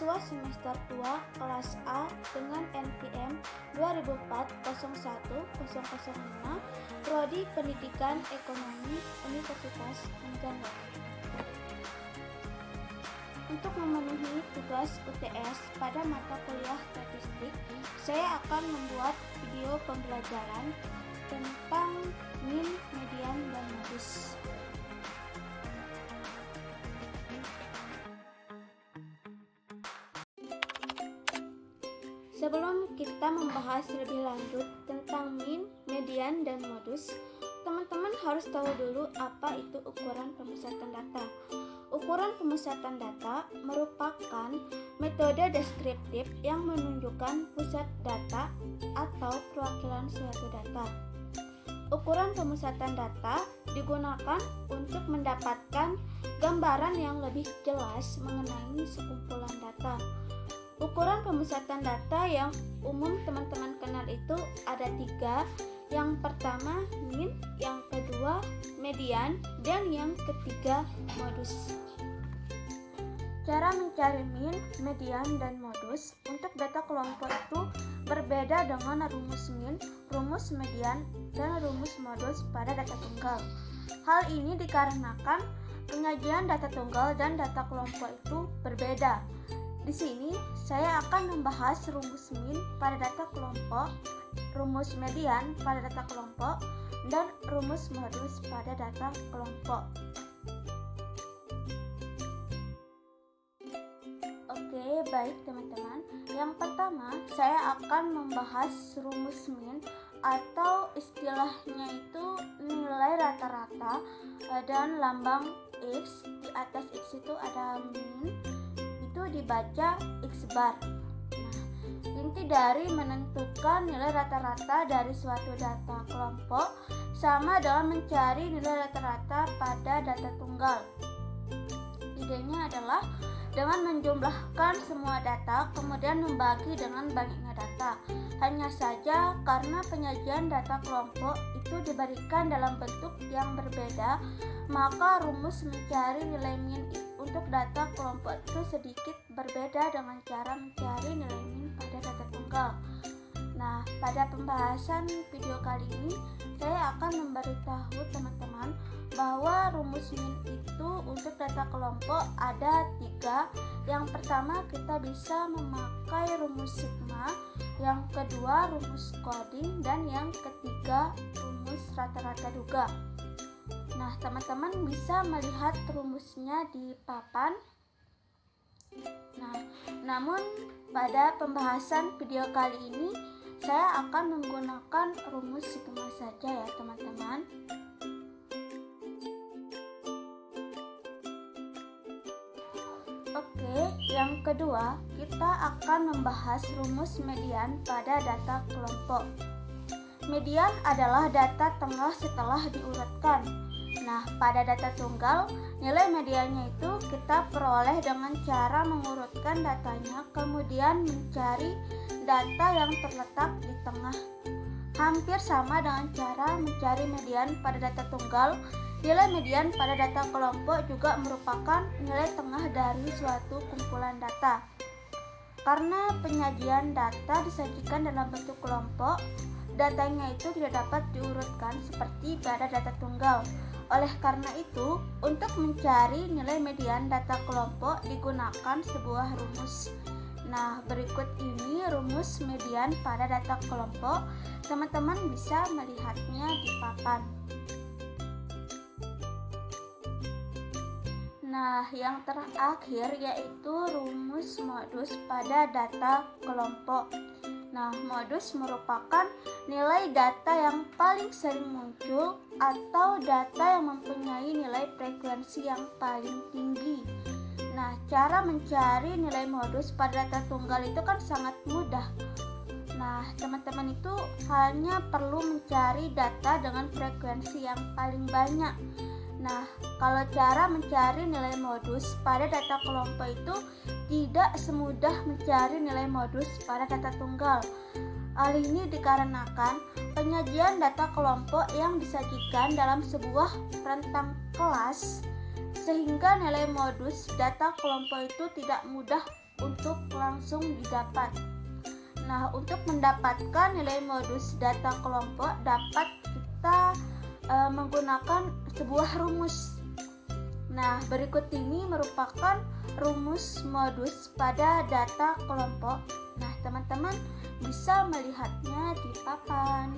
siswa semester 2 kelas A dengan NPM 2004-01-005 Prodi Pendidikan Ekonomi Universitas Unggano. Untuk memenuhi tugas UTS pada mata kuliah statistik, saya akan membuat video pembelajaran tentang min, median, dan modus. Sebelum kita membahas lebih lanjut tentang min, median, dan modus, teman-teman harus tahu dulu apa itu ukuran pemusatan data. Ukuran pemusatan data merupakan metode deskriptif yang menunjukkan pusat data atau perwakilan suatu data. Ukuran pemusatan data digunakan untuk mendapatkan gambaran yang lebih jelas mengenai sekumpulan data. Ukuran pemusatan data yang umum teman-teman kenal itu ada 3. Yang pertama min, yang kedua median, dan yang ketiga modus. Cara mencari min, median, dan modus untuk data kelompok itu berbeda dengan rumus min, rumus median, dan rumus modus pada data tunggal. Hal ini dikarenakan penyajian data tunggal dan data kelompok itu berbeda. Di sini saya akan membahas rumus min pada data kelompok, rumus median pada data kelompok, dan rumus modus pada data kelompok. Oke, baik teman-teman. Yang pertama, saya akan membahas rumus min atau istilahnya itu nilai rata-rata dan lambang X. Di atas X itu ada min, itu dibaca X bar. Inti dari menentukan nilai rata-rata dari suatu data kelompok sama dengan mencari nilai rata-rata pada data tunggal. Idenya adalah dengan menjumlahkan semua data kemudian membagi dengan banyaknya data. Hanya saja karena penyajian data kelompok itu diberikan dalam bentuk yang berbeda, maka rumus mencari nilai min untuk data kelompok itu sedikit berbeda dengan cara mencari nilai min pada data tunggal. Nah, pada pembahasan video kali ini saya akan memberitahu teman-teman bahwa rumus min itu untuk data kelompok ada 3. Yang pertama kita bisa memakai rumus sigma, yang kedua rumus coding, dan yang ketiga rumus rata-rata duga. Nah, teman-teman bisa melihat rumusnya di papan. Nah, namun pada pembahasan video kali ini saya akan menggunakan rumus sigma saja ya teman-teman. Oke, yang kedua kita akan membahas rumus median pada data kelompok. Median adalah data tengah setelah diurutkan. Nah, pada data tunggal, nilai mediannya itu kita peroleh dengan cara mengurutkan datanya, kemudian mencari data yang terletak di tengah. Hampir sama dengan cara mencari median pada data tunggal, nilai median pada data kelompok juga merupakan nilai tengah dari suatu kumpulan data. Karena penyajian data disajikan dalam bentuk kelompok, datanya itu tidak dapat diurutkan seperti pada data tunggal. Oleh karena itu, untuk mencari nilai median data kelompok digunakan sebuah rumus. Nah, berikut ini rumus median pada data kelompok. Teman-teman bisa melihatnya di papan. Nah, yang terakhir yaitu rumus modus pada data kelompok. Nah, modus merupakan nilai data yang paling sering muncul atau data yang mempunyai nilai frekuensi yang paling tinggi. Nah, cara mencari nilai modus pada data tunggal itu kan sangat mudah. Nah, teman-teman itu hanya perlu mencari data dengan frekuensi yang paling banyak. Nah, kalau cara mencari nilai modus pada data kelompok itu tidak semudah mencari nilai modus pada data tunggal. Hal ini dikarenakan penyajian data kelompok yang disajikan dalam sebuah rentang kelas, sehingga nilai modus data kelompok itu tidak mudah untuk langsung didapat. Nah, untuk mendapatkan nilai modus data kelompok dapat kita menggunakan sebuah rumus. Nah, berikut ini merupakan rumus modus pada data kelompok. Nah, teman-teman bisa melihatnya di papan.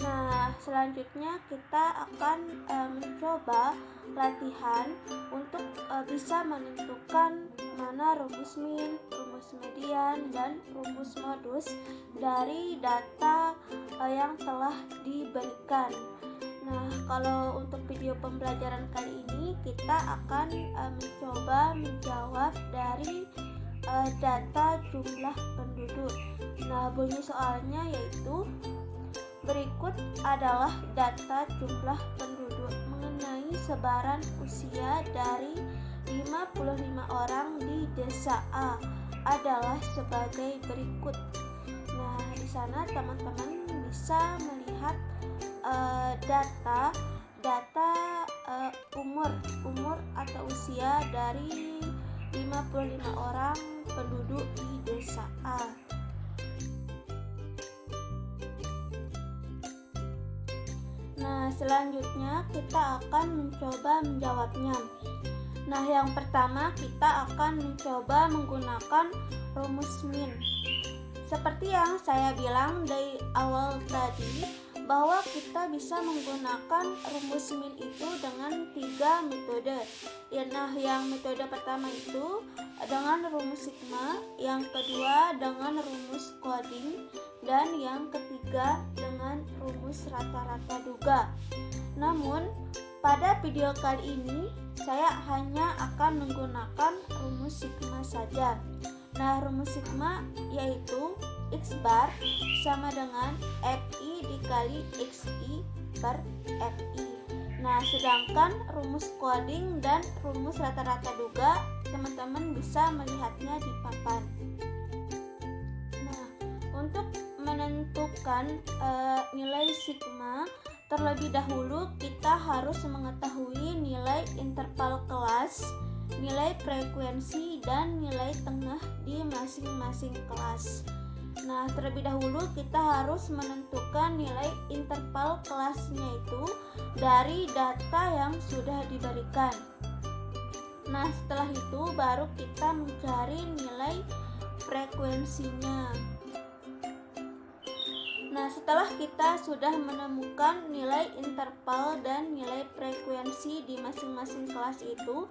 Nah, selanjutnya kita akan mencoba latihan untuk bisa menentukan mana rumus min, rumus median, dan rumus modus dari data yang telah diberikan. Nah, kalau untuk video pembelajaran kali ini kita akan mencoba menjawab dari data jumlah penduduk. Nah, bunyi soalnya yaitu berikut adalah data jumlah penduduk mengenai sebaran usia dari 55 orang di desa A adalah sebagai berikut. Nah, di sana teman-teman bisa melihat data umur atau usia dari 55 orang penduduk di desa A. Nah, selanjutnya kita akan mencoba menjawabnya. Nah, yang pertama kita akan mencoba menggunakan rumus min. Seperti yang saya bilang dari awal tadi, bahwa kita bisa menggunakan rumus min itu dengan 3 metode. Nah, yang metode pertama itu dengan rumus sigma, yang kedua dengan rumus coding, dan yang ketiga dengan rumus rata-rata duga. Namun, pada video kali ini saya hanya akan menggunakan rumus sigma saja. Nah, rumus sigma yaitu X bar sama dengan FI dikali XI per FI. Nah, sedangkan rumus coding dan rumus rata-rata duga teman-teman bisa melihatnya di papan. Nah, untuk menentukan nilai sigma, terlebih dahulu kita harus mengetahui nilai interval kelas, nilai frekuensi, dan nilai tengah di masing-masing kelas. Nah, terlebih dahulu kita harus menentukan nilai interval kelasnya itu dari data yang sudah diberikan. Nah, setelah itu baru kita mencari nilai frekuensinya. Nah, setelah kita sudah menemukan nilai interval dan nilai frekuensi di masing-masing kelas itu,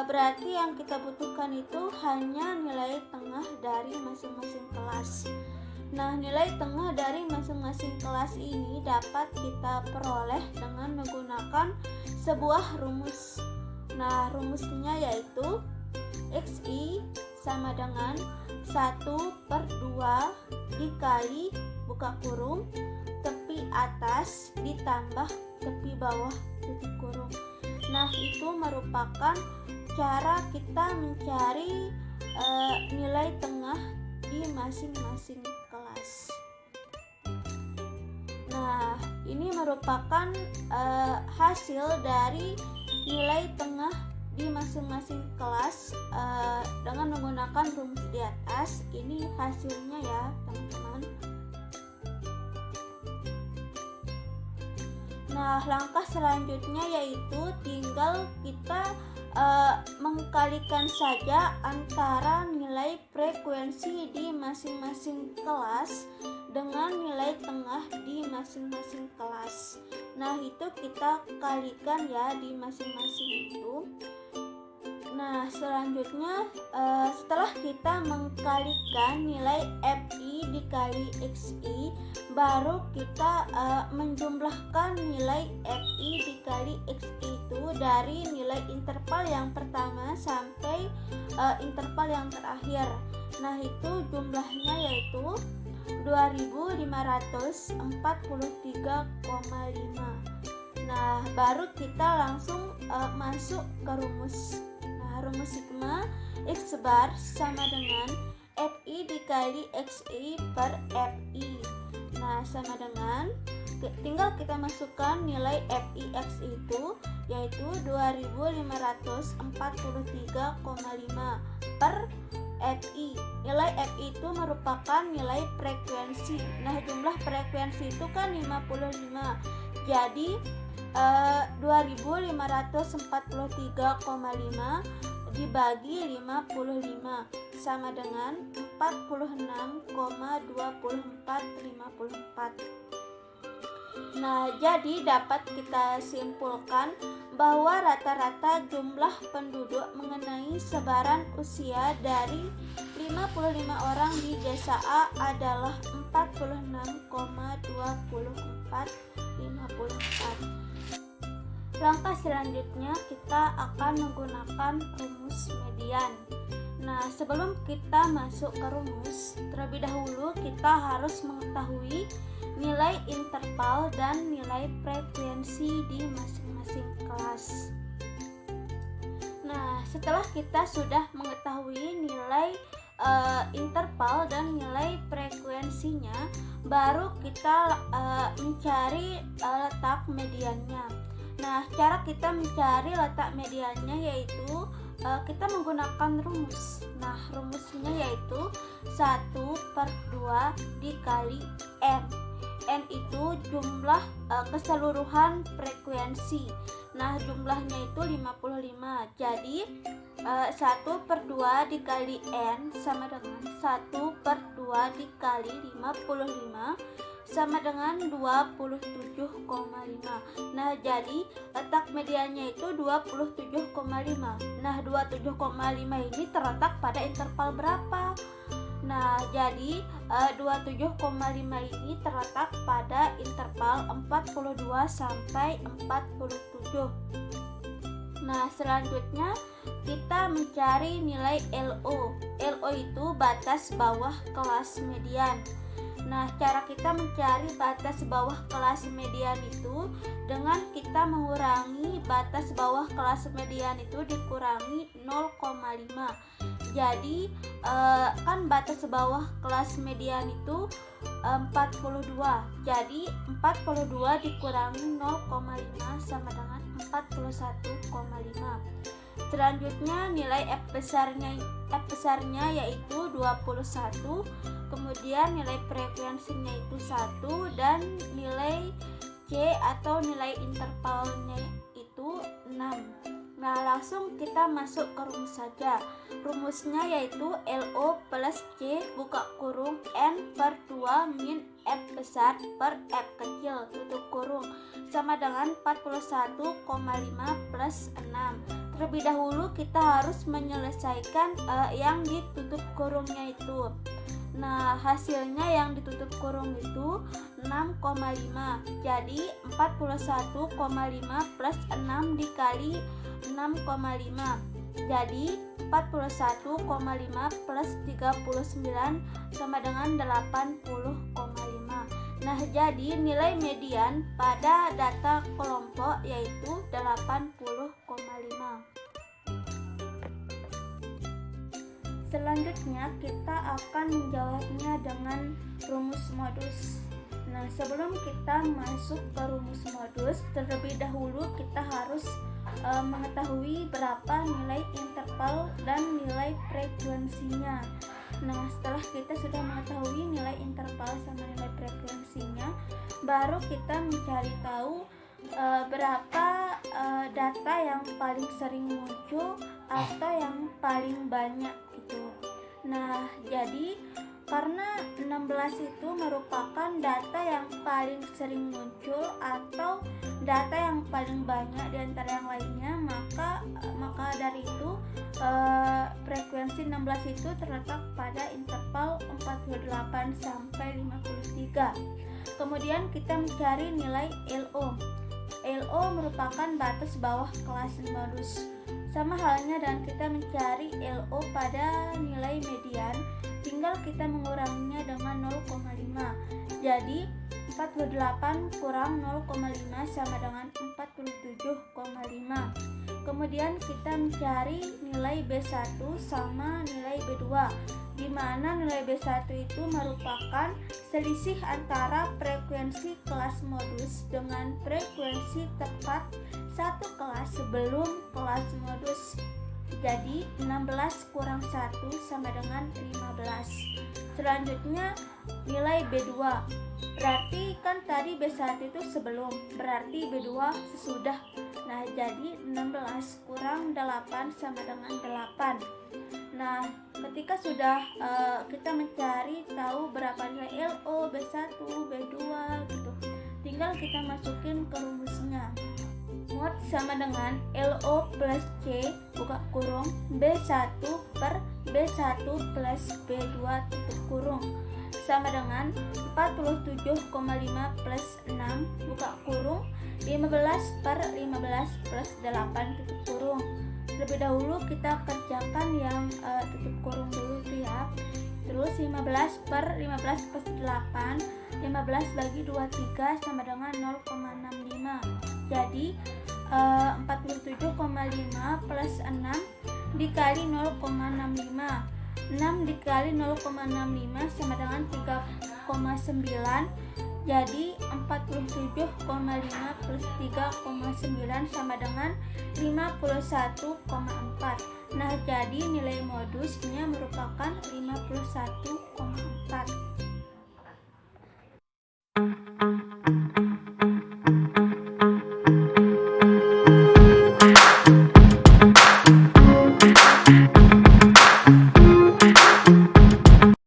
berarti yang kita butuhkan itu hanya nilai tengah dari masing-masing kelas. Nah, nilai tengah dari masing-masing kelas ini dapat kita peroleh dengan menggunakan sebuah rumus. Nah, rumusnya yaitu XI sama dengan 1/2 dikali buka kurung tepi atas ditambah tepi bawah tutup kurung. Nah, itu merupakan cara kita mencari nilai tengah di masing-masing kelas. Nah, ini merupakan hasil dari nilai tengah di masing-masing kelas dengan menggunakan rumus di atas. Ini hasilnya ya, teman-teman. Nah, langkah selanjutnya yaitu tinggal kita mengkalikan saja antara nilai frekuensi di masing-masing kelas dengan nilai tengah di masing-masing kelas. Nah, itu kita kalikan ya di masing-masing itu. Nah, selanjutnya setelah kita mengkalikan nilai FI dikali XI, baru kita menjumlahkan nilai FI dikali XI itu dari nilai interval yang pertama sampai interval yang terakhir. Nah, itu jumlahnya yaitu 2543,5. Nah, baru kita langsung masuk ke rumus. Nah, rumus sigma X bar sama dengan FI dikali XI per FI. Nah, sama dengan tinggal kita masukkan nilai Fix itu, yaitu 2543,5 per Fi. Nilai Fi itu merupakan nilai frekuensi. Nah, jumlah frekuensi itu kan 55. Jadi 2543,5 dibagi 55 sama dengan 46,2454. Nah, jadi dapat kita simpulkan bahwa rata-rata jumlah penduduk mengenai sebaran usia dari 55 orang di desa A adalah 46,2454. Langkah selanjutnya kita akan menggunakan rumus median. Nah, sebelum kita masuk ke rumus, terlebih dahulu kita harus mengetahui nilai interval dan nilai frekuensi di masing-masing kelas. Nah, setelah kita sudah mengetahui nilai interval dan nilai frekuensinya, baru kita mencari letak mediannya. Nah, cara kita mencari letak mediannya yaitu kita menggunakan rumus. Nah, rumusnya yaitu 1/2 dikali N. N itu jumlah keseluruhan frekuensi. Nah, jumlahnya itu 55. Jadi 1/2 dikali N sama dengan 1/2 dikali 55 sama dengan 27,5. Nah, jadi letak mediannya itu 27,5. Nah, 27,5 ini terletak pada interval berapa? Nah, jadi 27,5 ini terletak pada interval 42 sampai 47. Nah, selanjutnya kita mencari nilai LO. LO itu batas bawah kelas median. Nah, cara kita mencari batas bawah kelas median itu dengan kita mengurangi batas bawah kelas median itu dikurangi 0,5. Jadi kan batas bawah kelas median itu 42. Jadi 42 dikurangi 0,5 sama dengan 41,5. Selanjutnya nilai F besarnya yaitu 21. Kemudian nilai frekuensinya itu 1 dan nilai C atau nilai intervalnya itu 6. Nah, langsung kita masuk ke rumus saja. Rumusnya yaitu LO plus C buka kurung N/2 min F besar per F kecil tutup kurung sama dengan 41,5 plus 6. Terlebih dahulu kita harus menyelesaikan yang ditutup kurungnya itu. Nah, hasilnya yang ditutup kurung itu 6,5. Jadi 41,5 plus 6 dikali 6,5. Jadi 41,5 plus 39 sama dengan 80,5. Nah, jadi nilai median pada data kelompok yaitu 80,5. Selanjutnya kita akan menjawabnya dengan rumus modus. Nah, sebelum kita masuk ke rumus modus, terlebih dahulu kita harus mengetahui berapa nilai interval dan nilai frekuensinya. Nah, setelah kita sudah mengetahui nilai interval sama nilai frekuensinya, baru kita mencari tahu berapa data yang paling sering muncul atau yang paling banyak gitu. Nah, jadi karena 16 itu merupakan data yang paling sering muncul atau data yang paling banyak di antara yang lainnya, maka dari itu frekuensi 16 itu terletak pada interval 48 sampai 53. Kemudian kita mencari nilai LO. LO merupakan batas bawah kelas modus. Sama halnya dengan kita mencari LO pada nilai median, tinggal kita menguranginya dengan 0,5. Jadi 48 kurang 0,5 sama dengan 47,5. Kemudian kita mencari nilai B1 sama nilai B2. di mana nilai B1 itu merupakan selisih antara frekuensi kelas modus dengan frekuensi tepat satu kelas sebelum kelas modus. Jadi 16 kurang 1 sama dengan 15. Selanjutnya nilai B2. Berarti kan tadi B1 itu sebelum, berarti B2 sesudah. Nah, jadi 16 kurang 8 sama dengan 8. Nah, ketika sudah kita mencari tahu berapa nilai LO, B1, B2 gitu, tinggal kita masukin ke rumusnya. Mod sama dengan LO plus C buka kurung B1 per B1 plus B2 tutup kurung sama dengan 47,5 plus 6 buka kurung 15 per 15 plus 8 tutup kurung. Terlebih dahulu kita kerjakan yang tutup kurung dulu tuh ya. Terus 15 per 15 plus 8, 15 bagi 23 sama dengan 0,65. Jadi 47,5 plus 6 dikali 0,65. 6 dikali 0,65 sama dengan 3,9. Jadi 47,5 plus 3,9 sama dengan 51,4. Nah, jadi nilai modusnya merupakan 51,4.